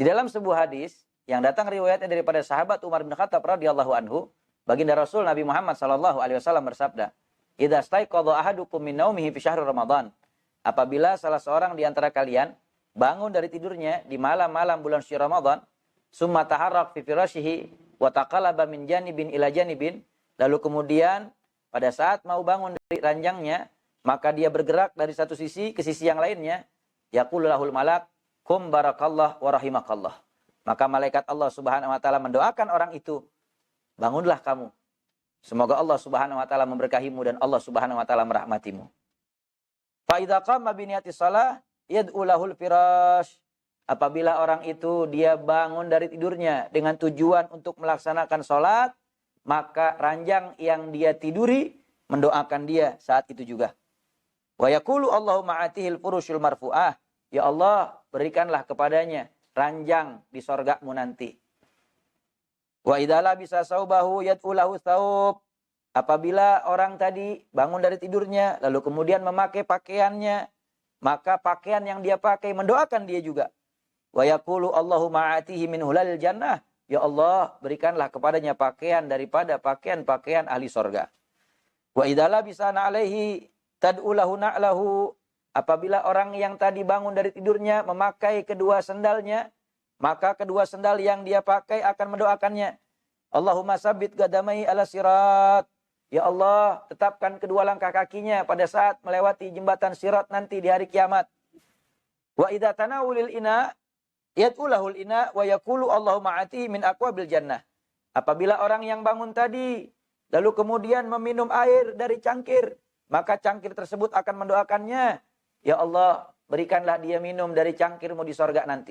Di dalam sebuah hadis yang datang riwayatnya daripada sahabat Umar bin Khattab radhiyallahu anhu, baginda Rasul Nabi Muhammad sallallahu alaihi wasallam bersabda, "Idza staiqadha ahadukum min naumihi fi syahr Ramadan." Apabila salah seorang di antara kalian bangun dari tidurnya di malam-malam bulan suci Ramadan, summa taharrak fi firashihi wa taqallaba min janibin ila janibin, lalu kemudian pada saat mau bangun dari ranjangnya, maka dia bergerak dari satu sisi ke sisi yang lainnya, yaqulu lahul malak, "Kum barakallah wa rahimakallah." Maka malaikat Allah Subhanahu wa taala mendoakan orang itu, "Bangunlah kamu. Semoga Allah Subhanahu wa taala memberkahimu dan Allah Subhanahu wa taala merahmatimu." Fa idza qama bi niyati shalah yad'u lahul firash. Apabila orang itu dia bangun dari tidurnya dengan tujuan untuk melaksanakan salat, maka ranjang yang dia tiduri mendoakan dia saat itu juga. Wa yaqulu Allahumma atihil furushul marfu'ah. Ya Allah, berikanlah kepadanya ranjang di sorgamu nanti. Wa idza labisa saubahu yad'u lahu thawb. Apabila orang tadi bangun dari tidurnya lalu kemudian memakai pakaiannya, maka pakaian yang dia pakai mendoakan dia juga. Wa yaqulu Allahumma atihi min hulalil jannah. Ya Allah, berikanlah kepadanya pakaian daripada pakaian-pakaian ahli sorga. Wa idza labisa alaihi tad'u lahu na'lahu. Apabila orang yang tadi bangun dari tidurnya memakai kedua sendalnya, maka kedua sendal yang dia pakai akan mendoakannya. Allahumma sabbit qadamai ala sirat. Ya Allah, tetapkan kedua langkah kakinya pada saat melewati jembatan sirat nanti di hari kiamat. Wa idza tanawulil ina yad'u lahul ina wa yaqulu Allahumma atihi min aqwabil jannah. Apabila orang yang bangun tadi lalu kemudian meminum air dari cangkir, maka cangkir tersebut akan mendoakannya, ya Allah, berikanlah dia minum dari cangkirmu di sorga nanti.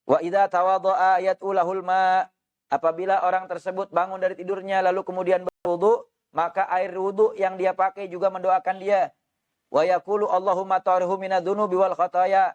Wa idza tawadha'a yad'u lahul ma. Apabila orang tersebut bangun dari tidurnya lalu kemudian berwudu, maka air wudu yang dia pakai juga mendoakan dia. Wa yaqulu Allahumma tahhirhu minadz-dzunubi wal khataaya.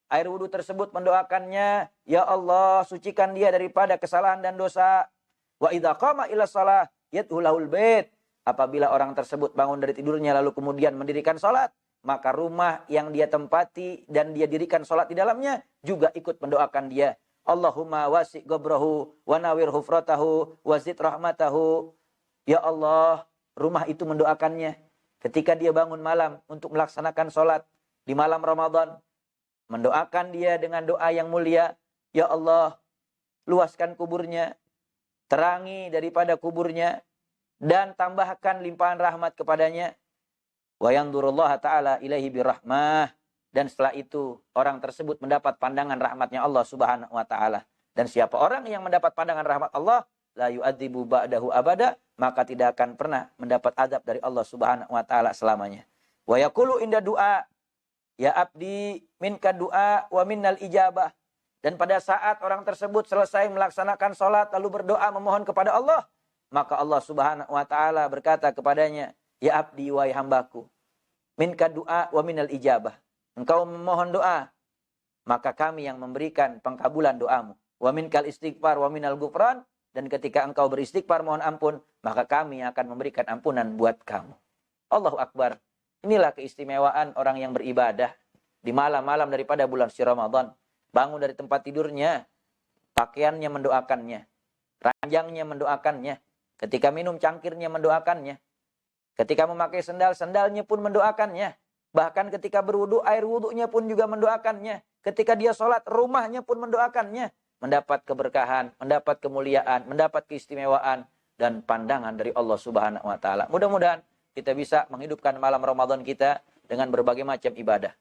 Air wudu tersebut mendoakannya, ya Allah, sucikan dia daripada kesalahan dan dosa. Wa idza qama ila shalah yad'u lahul bait. Apabila orang tersebut bangun dari tidurnya lalu kemudian mendirikan salat, maka rumah yang dia tempati dan dia dirikan salat di dalamnya juga ikut mendoakan dia. Allahumma wasi' qabrahu wa nawwir hufratahu wa zid rahmatahu. Ya Allah, rumah itu mendoakannya ketika dia bangun malam untuk melaksanakan salat di malam Ramadan. Mendoakan dia dengan doa yang mulia. Ya Allah, luaskan kuburnya, terangi daripada kuburnya, dan tambahkan limpahan rahmat kepadanya. Wa yanzurullaha ta'ala ilaihi birahmah. Dan setelah itu orang tersebut mendapat pandangan rahmatnya Allah Subhanahu wa ta'ala. Dan siapa orang yang mendapat pandangan rahmat Allah, la yu'adzibu ba'dahu abada, maka tidak akan pernah mendapat azab dari Allah Subhanahu wa ta'ala selamanya. Wa yaqulu inda du'a, ya abdi minka du'a wa minnal ijabah. Dan pada saat orang tersebut selesai melaksanakan salat lalu berdoa memohon kepada Allah, maka Allah Subhanahu wa ta'ala berkata kepadanya, ya abdi wahai hambaku, minka du'a wa minal ijabah. Engkau memohon doa, maka kami yang memberikan pengkabulan doamu. Wa minkal istighfar wa minal ghufran. Dan ketika engkau beristighfar mohon ampun, maka kami akan memberikan ampunan buat kamu. Allahu Akbar. Inilah keistimewaan orang yang beribadah di malam-malam daripada bulan suci Ramadan. Bangun dari tempat tidurnya, pakaiannya mendoakannya, ranjangnya mendoakannya, ketika minum cangkirnya mendoakannya, ketika memakai sendal, sendalnya pun mendoakannya. Bahkan ketika berwudu, air wudunya pun juga mendoakannya. Ketika dia sholat, rumahnya pun mendoakannya. Mendapat keberkahan, mendapat kemuliaan, mendapat keistimewaan, dan pandangan dari Allah Subhanahu wa ta'ala. Mudah-mudahan kita bisa menghidupkan malam Ramadan kita dengan berbagai macam ibadah.